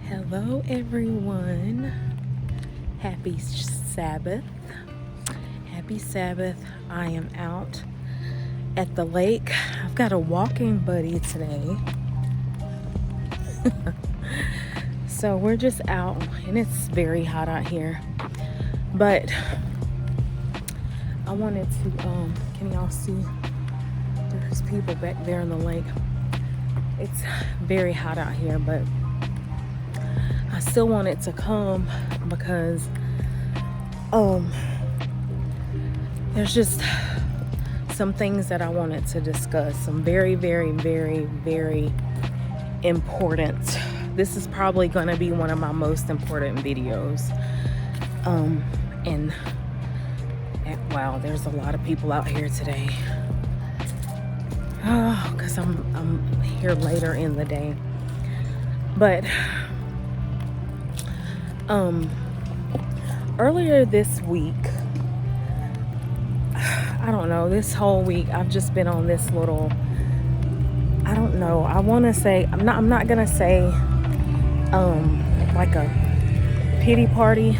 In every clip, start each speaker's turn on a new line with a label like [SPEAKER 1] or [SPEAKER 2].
[SPEAKER 1] Hello everyone. Happy Sabbath. Happy Sabbath. I am out at the lake. I've got a walking buddy today. So we're just out and it's very hot out here. But I wanted to can y'all see there's people back there in the lake. It's very hot out here, but I still wanted to come because there's just some things that I wanted to discuss. Some very, very, very, very important. This is probably going to be one of my most important videos. And wow, there's a lot of people out here today. Oh, because I'm here later in the day. But earlier this week, I don't know, this whole week I've just been on this little, I don't know, I want to say, I'm not gonna say like a pity party,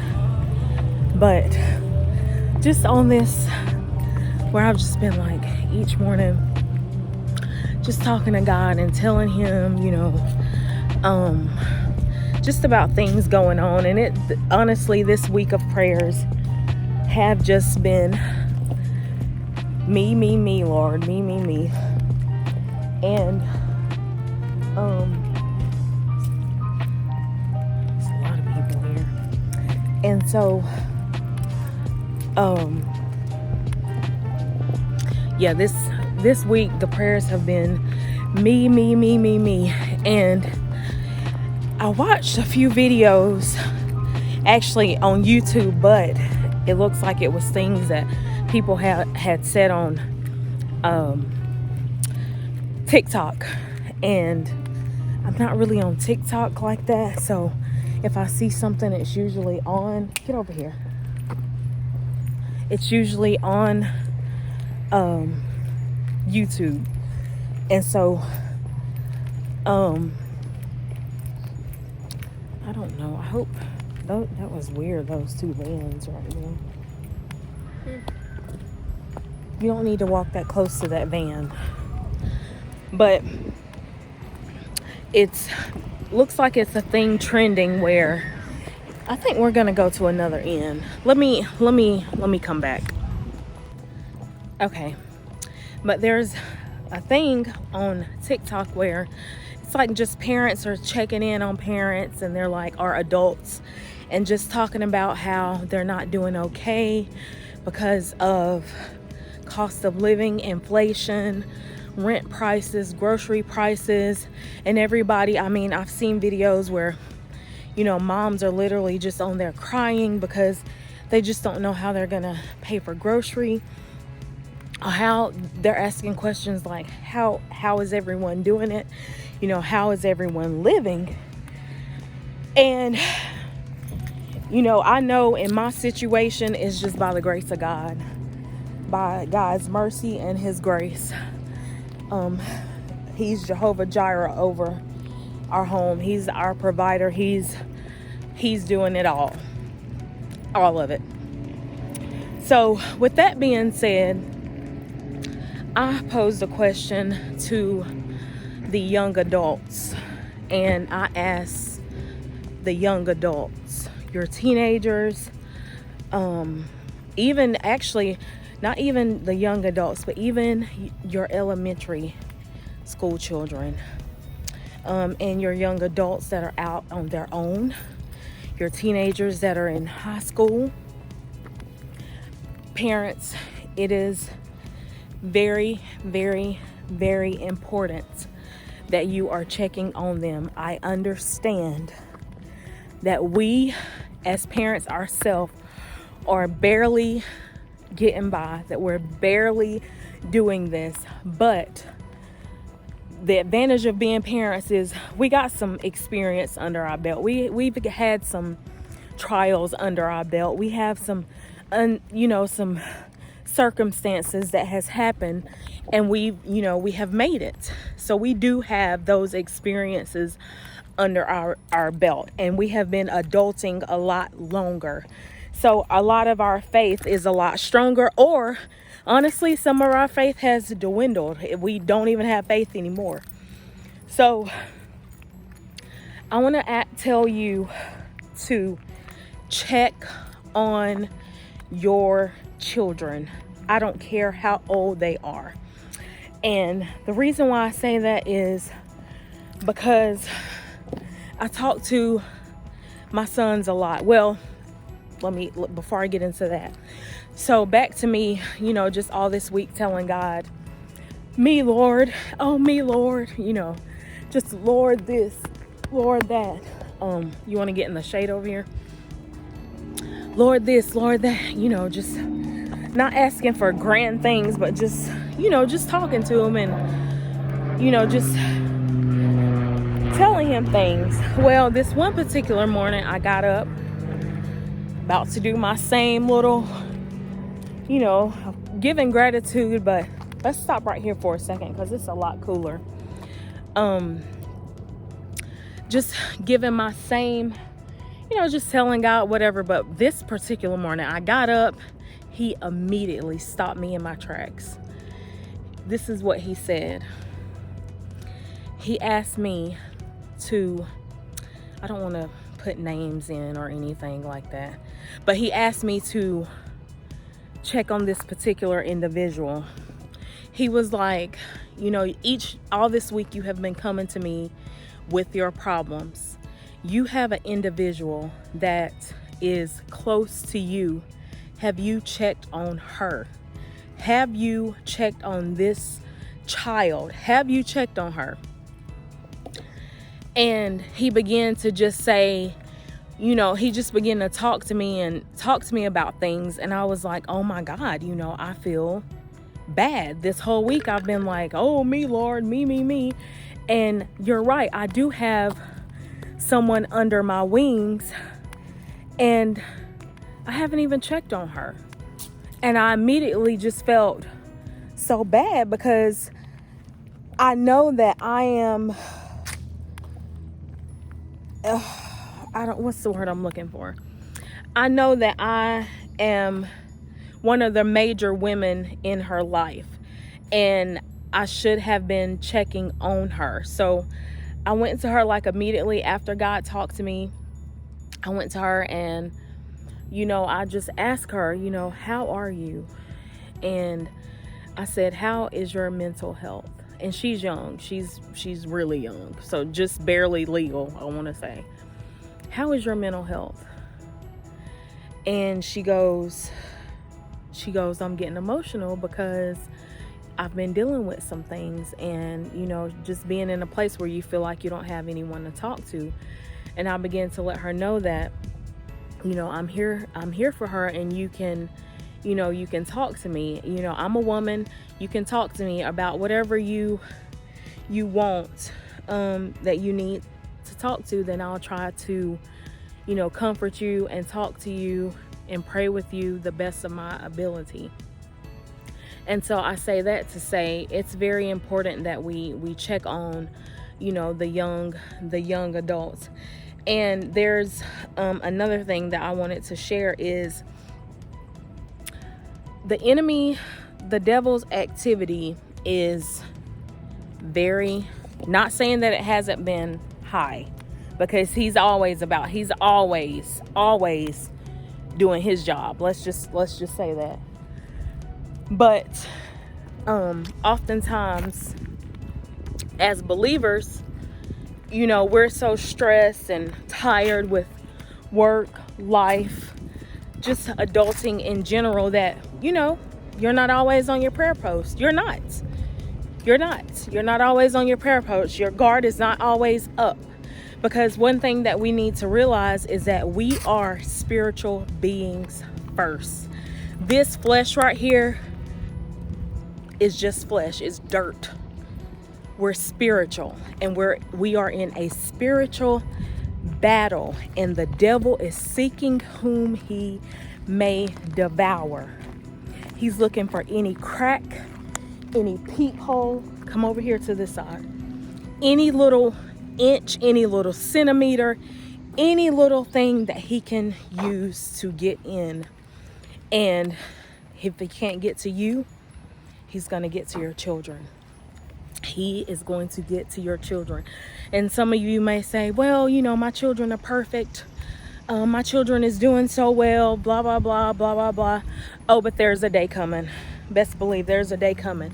[SPEAKER 1] but just on this where I've just been like each morning just talking to God and telling him, just about things going on. And it honestly, this week of prayers have just been me, Lord, me. And there's a lot of people here. And so yeah, this week the prayers have been me. And I watched a few videos actually on YouTube, but it looks like it was things that people had said on TikTok. And I'm not really on TikTok like that, so if I see something, it's usually on, get over here, it's usually on YouTube. And so I don't know, I hope that was weird, those two vans right there. You don't need to walk that close to that van. But it's looks like it's a thing trending where I think we're gonna go to another inn. Let me come back. Okay. But there's a thing on TikTok where it's like just parents are checking in on parents, and they're like, are adults, and just talking about how they're not doing okay because of cost of living, inflation, rent prices, grocery prices, and everybody. I mean, I've seen videos where, moms are literally just on there crying because they just don't know how they're gonna pay for grocery. How they're asking questions like, how is everyone doing it? How is everyone living? And, I know in my situation, it's just by the grace of God, by God's mercy and his grace. He's Jehovah Jireh over our home. He's our provider. He's doing it all of it. So with that being said, I posed a question to the young adults, and I asked the young adults, your teenagers, even actually not even the young adults, but even your elementary school children, and your young adults that are out on their own, your teenagers that are in high school. Parents, it is very, very, very important that you are checking on them. I understand that we as parents ourselves are barely getting by, that we're barely doing this, but the advantage of being parents is we got some experience under our belt. We've had some trials under our belt. We have some some circumstances that has happened, and we have made it. So we do have those experiences under our belt, and we have been adulting a lot longer. So a lot of our faith is a lot stronger, or honestly, some of our faith has dwindled. We don't even have faith anymore. So I want to tell you to check on your children. I don't care how old they are. And the reason why I say that is because I talk to my sons a lot. Well, before I get into that. So back to me, just all this week telling God, me, Lord, oh, me, Lord, just Lord this, Lord that. You want to get in the shade over here? Lord this, Lord that, just not asking for grand things, but just, just talking to him and, just telling him things. Well, this one particular morning, I got up, about to do my same little, giving gratitude, but let's stop right here for a second because it's a lot cooler. Just giving my same, just telling God whatever. But this particular morning, I got up, he immediately stopped me in my tracks. This is what he said. He asked me to, I don't want to put names in or anything like that, but he asked me to check on this particular individual. He was like, all this week you have been coming to me with your problems. You have an individual that is close to you. Have you checked on her? Have you checked on this child? Have you checked on her? And he began to just say, he just began to talk to me about things. And I was like, oh my God, I feel bad. This whole week I've been like, oh, me, Lord, me. And you're right. I do have someone under my wings, and I haven't even checked on her. And I immediately just felt so bad because I know that I am, what's the word I'm looking for? I know that I am one of the major women in her life, and I should have been checking on her. So I went to her like immediately after God talked to me. I went to her and, I just asked her, how are you? And I said, how is your mental health? And she's young. She's really young. So just barely legal, I want to say. How is your mental health? And she goes, I'm getting emotional because I've been dealing with some things, and, just being in a place where you feel like you don't have anyone to talk to. And I began to let her know that, I'm here for her, and you can talk to me. I'm a woman. You can talk to me about whatever you want, that you need to talk to. Then I'll try to, comfort you and talk to you and pray with you the best of my ability. And so I say that to say it's very important that we check on, the young adults. And there's another thing that I wanted to share is the enemy, the devil's activity is very, not saying that it hasn't been high, because he's always doing his job. Let's just say that. But oftentimes as believers, we're so stressed and tired with work, life, just adulting in general that, you're not always on your prayer post. You're not always on your prayer post. Your guard is not always up. Because one thing that we need to realize is that we are spiritual beings first. This flesh right here is just flesh. It's dirt. We're spiritual, and we are in a spiritual battle, and the devil is seeking whom he may devour. He's looking for any crack, any peephole. Come over here to this side. Any little inch, any little centimeter, any little thing that he can use to get in. And if he can't get to you, he's going to get to your children. He is going to get to your children. And some of you may say, well, my children are perfect. My children is doing so well, blah, blah, blah, blah, blah, blah. Oh, but there's a day coming. Best believe there's a day coming.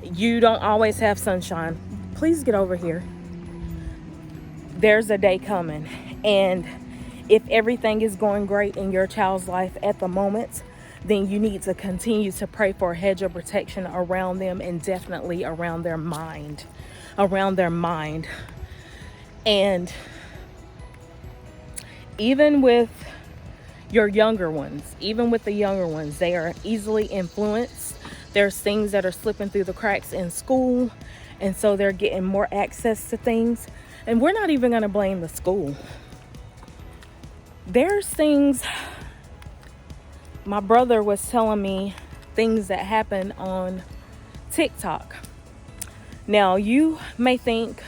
[SPEAKER 1] You don't always have sunshine. Please get over here. There's a day coming. And if everything is going great in your child's life at the moment, then you need to continue to pray for a hedge of protection around them, and definitely around their mind. And even with your younger ones, they are easily influenced. There's things that are slipping through the cracks in school, and so they're getting more access to things. And we're not even going to blame the school. There's things, my brother was telling me, things that happen on TikTok. Now, you may think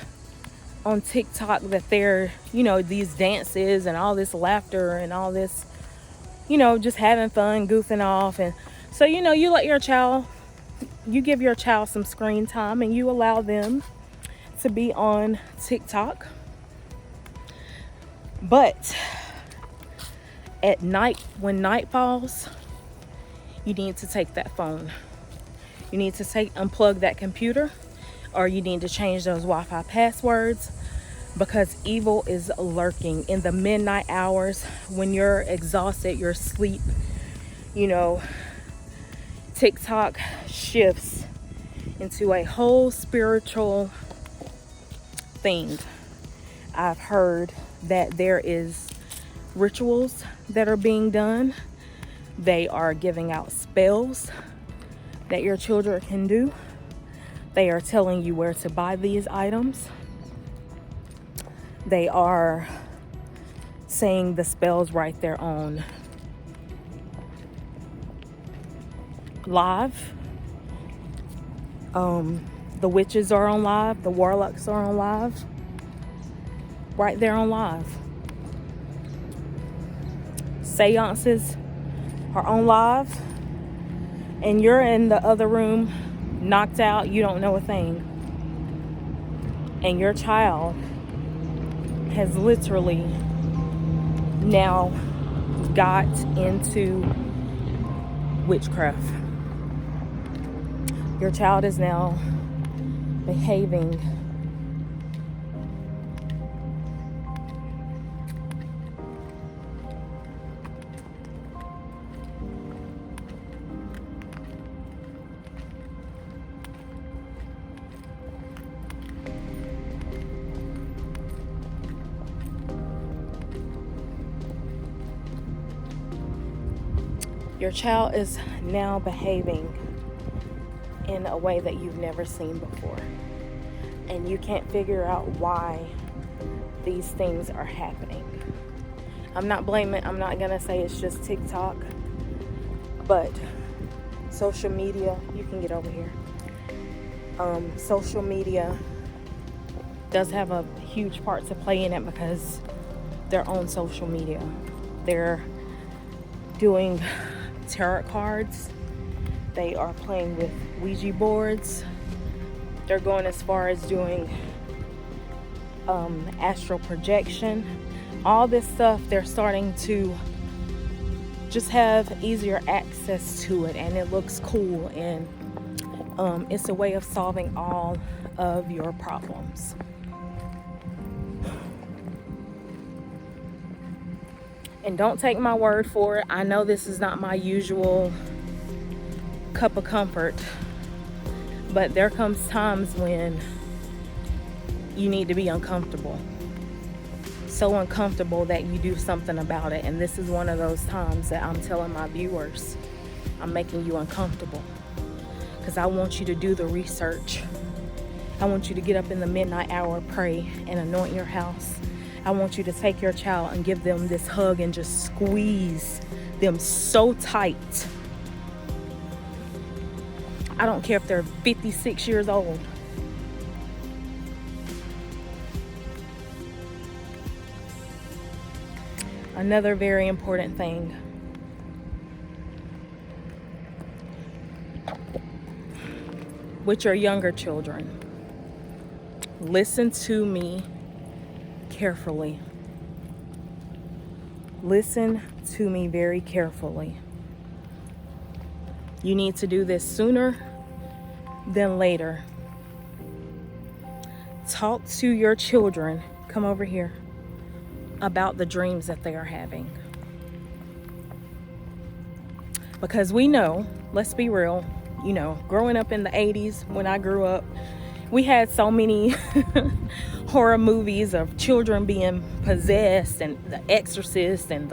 [SPEAKER 1] on TikTok that they're, these dances and all this laughter and all this, just having fun, goofing off. And so, you let you give your child some screen time, and you allow them to be on TikTok. But at night, when night falls, you need to take that phone. You need to unplug that computer, or you need to change those Wi-Fi passwords, because evil is lurking in the midnight hours when you're exhausted, you're asleep. TikTok shifts into a whole spiritual thing. I've heard that there is rituals that are being done. They are giving out spells that your children can do. They are telling you where to buy these items. They are saying the spells right there on live. The witches are on live. The warlocks are on live. Right there on live. Seances are on live. And you're in the other room, knocked out. You don't know a thing. And your child has literally now got into witchcraft. Your child is now behaving in a way that you've never seen before. And you can't figure out why these things are happening. I'm not going to say it's just TikTok, but social media, you can get over here. Social media does have a huge part to play in it, because they're on social media. They're doing tarot cards. They are playing with Ouija boards. They're going as far as doing astral projection. All this stuff, they're starting to just have easier access to it, and it looks cool, and it's a way of solving all of your problems. And don't take my word for it. I know this is not my usual cup of comfort, but there comes times when you need to be uncomfortable. So uncomfortable that you do something about it. And this is one of those times that I'm telling my viewers, I'm making you uncomfortable, because I want you to do the research. I want you to get up in the midnight hour, pray, and anoint your house. I want you to take your child and give them this hug and just squeeze them so tight. I don't care if they're 56 years old. Another very important thing. With your younger children, listen to me carefully. Listen to me very carefully. You need to do this sooner than later. Talk to your children, come over here, about the dreams that they are having. Because we know, let's be real, growing up in the 80s, when I grew up, we had so many horror movies of children being possessed, and The Exorcist, and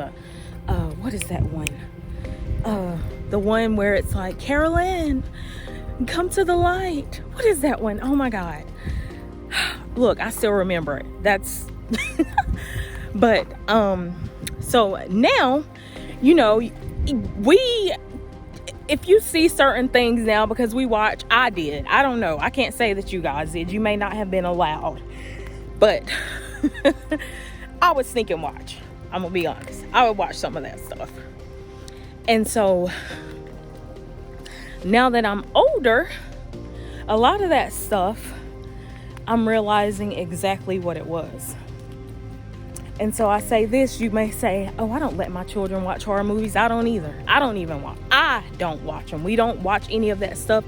[SPEAKER 1] what is that one? The one where it's like, Carolyn, come to the light. What is that one? Oh my God. Look, I still remember it. That's, but, so now, if you see certain things now, because I did. I don't know. I can't say that you guys did. You may not have been allowed, but I would sneak and watch. I'm gonna be honest. I would watch some of that stuff. And so now that I'm older, a lot of that stuff, I'm realizing exactly what it was. And so I say this, you may say, oh, I don't let my children watch horror movies. I don't either. I don't watch them. We don't watch any of that stuff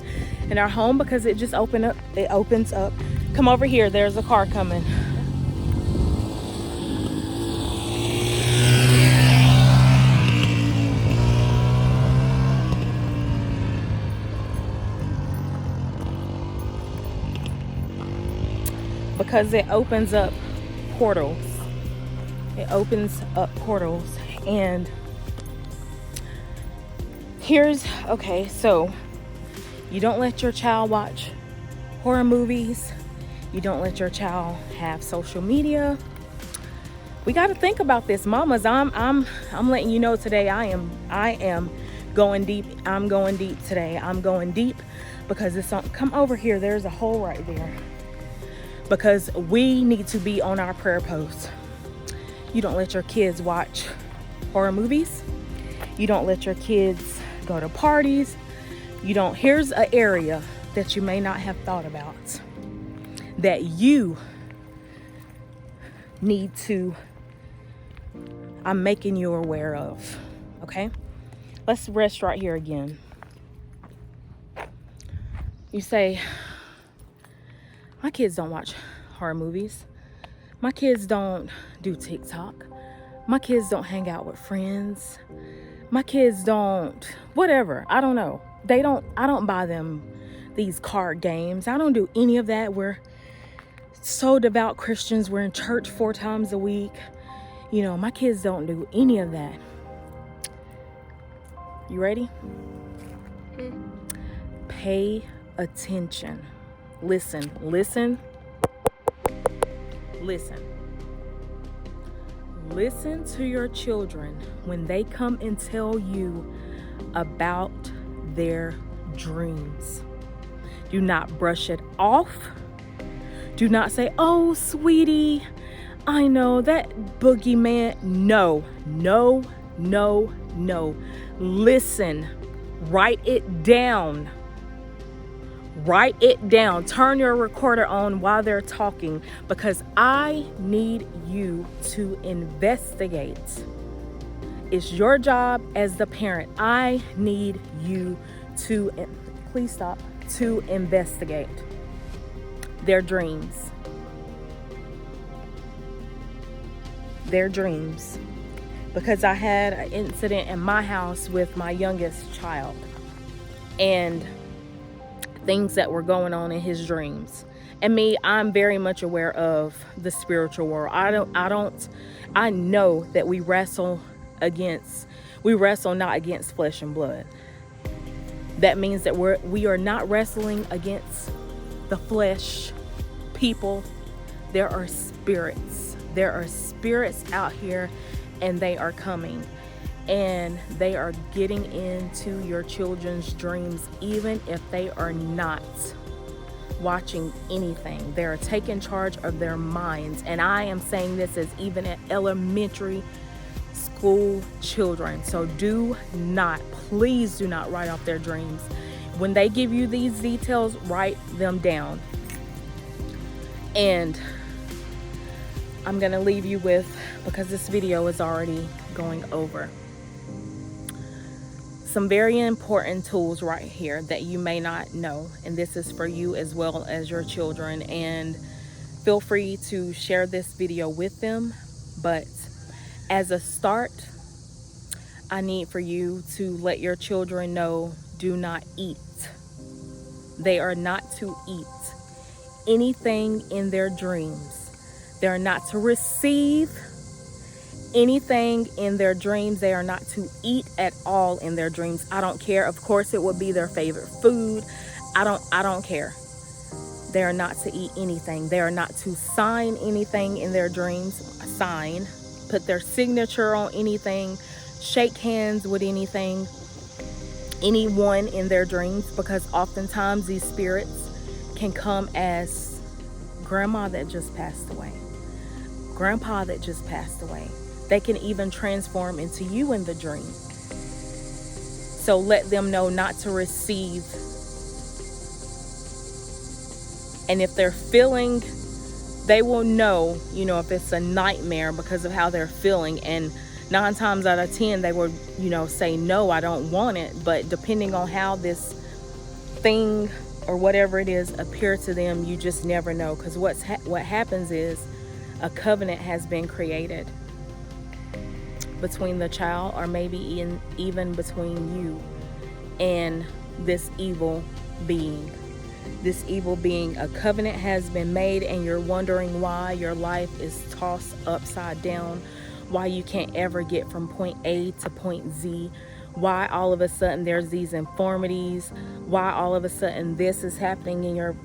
[SPEAKER 1] in our home because it just opens up. Come over here. There's a car coming. Because it opens up portals. It opens up portals. And so you don't let your child watch horror movies. You don't let your child have social media. We got to think about this, mamas. I'm letting you know today. I am going deep. I'm going deep today. I'm going deep because it's on. Come over here. There's a hole right there. Because we need to be on our prayer post. You don't let your kids watch horror movies. You don't let your kids go to parties. Here's an area that you may not have thought about that you need to, I'm making you aware of, okay? Let's rest right here again. You say, my kids don't watch horror movies. My kids don't do TikTok. My kids don't hang out with friends. My kids don't, whatever. I don't know. I don't buy them these card games. I don't do any of that. We're so devout Christians. We're in church 4 times a week. My kids don't do any of that. You ready? Pay attention. Listen. Listen to your children when they come and tell you about their dreams. Do not brush it off. Do not say, oh, sweetie, I know that boogeyman. No. Listen. Write it down. Write it down. Turn your recorder on while they're talking, because I need you to investigate. It's your job as the parent. I need you to, please stop, to investigate their dreams. Their dreams. Because I had an incident in my house with my youngest child, and things that were going on in his dreams. And me, I'm very much aware of the spiritual world. I know that we wrestle not against flesh and blood. That means that we are not wrestling against the flesh, people. There are spirits. There are spirits out here, and they are coming. And they are getting into your children's dreams, even if they are not watching anything. They're taking charge of their minds. And I am saying this as even an elementary school children. So do not, please do not write off their dreams. When they give you these details, write them down. And I'm going to leave you with, because this video is already going over, some very important tools right here that you may not know. And this is for you as well as your children. And feel free to share this video with them. But as a start, I need for you to let your children know, do not eat. They are not to eat anything in their dreams. They are not to receive anything in their dreams. They are not to eat at all in their dreams. I don't care. Of course, it would be their favorite food. I don't care. They are not to eat anything. They are not to sign anything in their dreams. Sign, put their signature on anything, shake hands with anything, anyone in their dreams, because oftentimes these spirits can come as grandma that just passed away, grandpa that just passed away. They can even transform into you in the dream. So let them know not to receive. And if they're feeling, they will know, if it's a nightmare because of how they're feeling. And 9 times out of 10, they will, say, no, I don't want it. But depending on how this thing or whatever it is appear to them, you just never know. Because what happens is a covenant has been created between the child, or maybe even between you and this evil being. This evil being, a covenant has been made, and you're wondering why your life is tossed upside down, why you can't ever get from point A to point Z, why all of a sudden there's these infirmities, why all of a sudden this is happening in your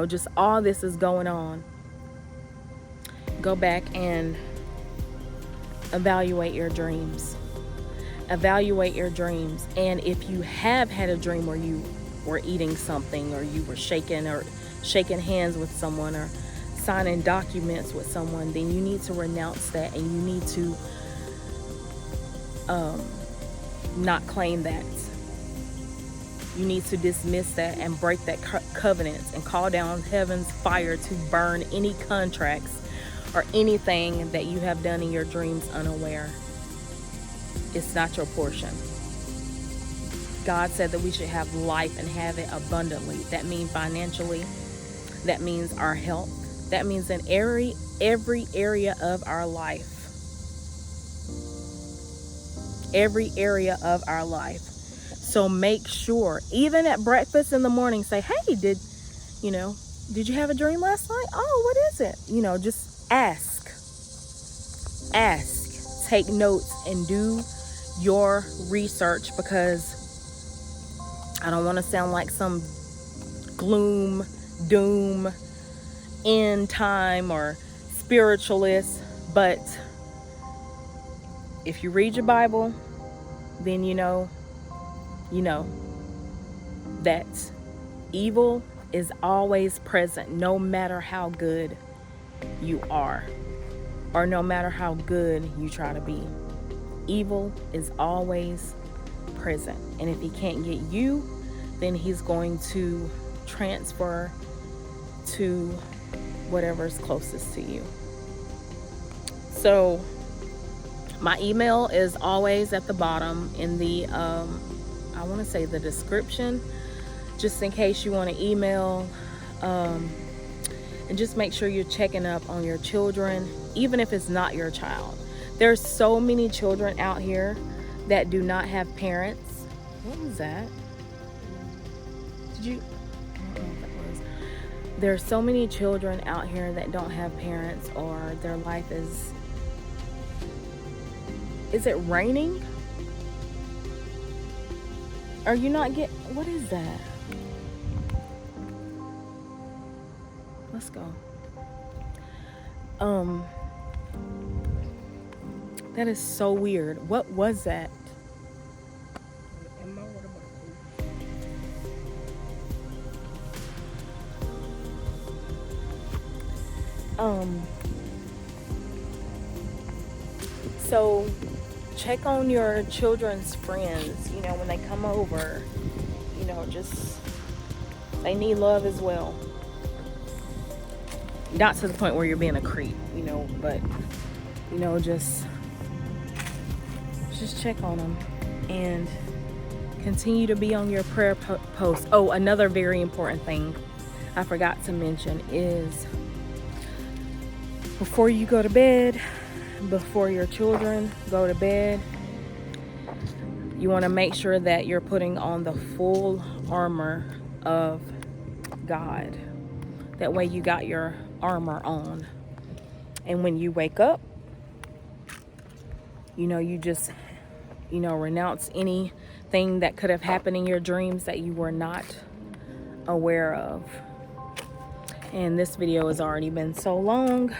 [SPEAKER 1] just all this is going on. Go back and evaluate your dreams. Evaluate your dreams. And if you have had a dream where you were eating something, or you were shaking hands with someone, or signing documents with someone, then you need to renounce that, and you need to not claim that. You need to dismiss that and break that covenant, and call down heaven's fire to burn any contracts or anything that you have done in your dreams unaware. It's not your portion. God said that we should have life and have it abundantly. That means financially. That means our health. That means in every area of our life. Every area of our life. So make sure, even at breakfast in the morning, say, hey, did you have a dream last night? Oh, what is it? Just ask, take notes, and do your research, because I don't want to sound like some gloom, doom, end time or spiritualist, but if you read your Bible, then you know that evil is always present, no matter how good you are, or no matter how good you try to be. Evil is always present, and if he can't get you, then he's going to transfer to whatever's closest to you. So my email is always at the bottom in the I want to say the description, just in case you want to email, and just make sure you're checking up on your children, even if it's not your child. There's so many children out here that do not have parents. What was that? I don't know what that was. There's so many children out here that don't have parents, or their life is it raining? Are you not what is that? Let's go. That is so weird. What was that? So check on your children's friends, you know, when they come over, you know, just, they need love as well. Not to the point where you're being a creep, you know, but, you know, just check on them and continue to be on your prayer post. Oh, another very important thing I forgot to mention is before you go to bed, before your children go to bed, you want to make sure that you're putting on the full armor of God. That way you got your armor on. And when you wake up, you know, you just, you know, renounce anything that could have happened in your dreams that you were not aware of. And this video has already been so long,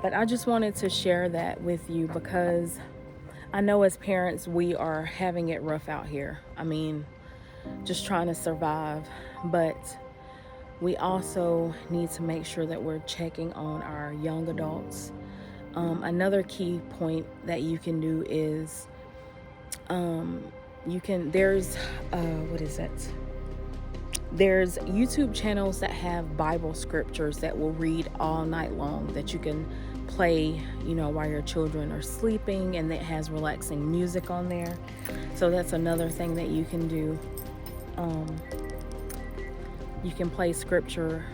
[SPEAKER 1] but I just wanted to share that with you because I know as parents we are having it rough out here. I mean, just trying to survive, but we also need to make sure that we're checking on our young adults. Another key point that you can do is there's YouTube channels that have Bible scriptures that will read all night long that you can play, you know, while your children are sleeping, and it has relaxing music on there. So that's another thing that you can do. You can play scripture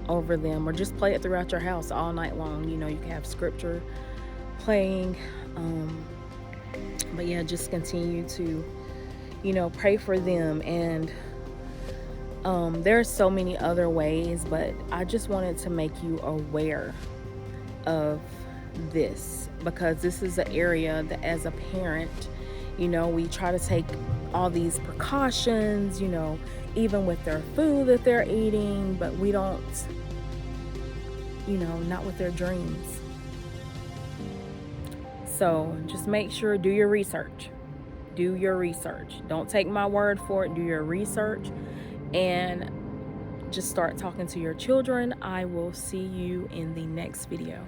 [SPEAKER 1] over them, or just play it throughout your house all night long. You know, you can have scripture playing. But yeah, just continue to, you know, pray for them. And there's so many other ways, but I just wanted to make you aware of this, because this is an area that as a parent, you know, we try to take all these precautions, you know, even with their food that they're eating, but we don't, you know, not with their dreams. So just make sure, do your research. Do your research. Don't take my word for it. Do your research and just start talking to your children. I will see you in the next video.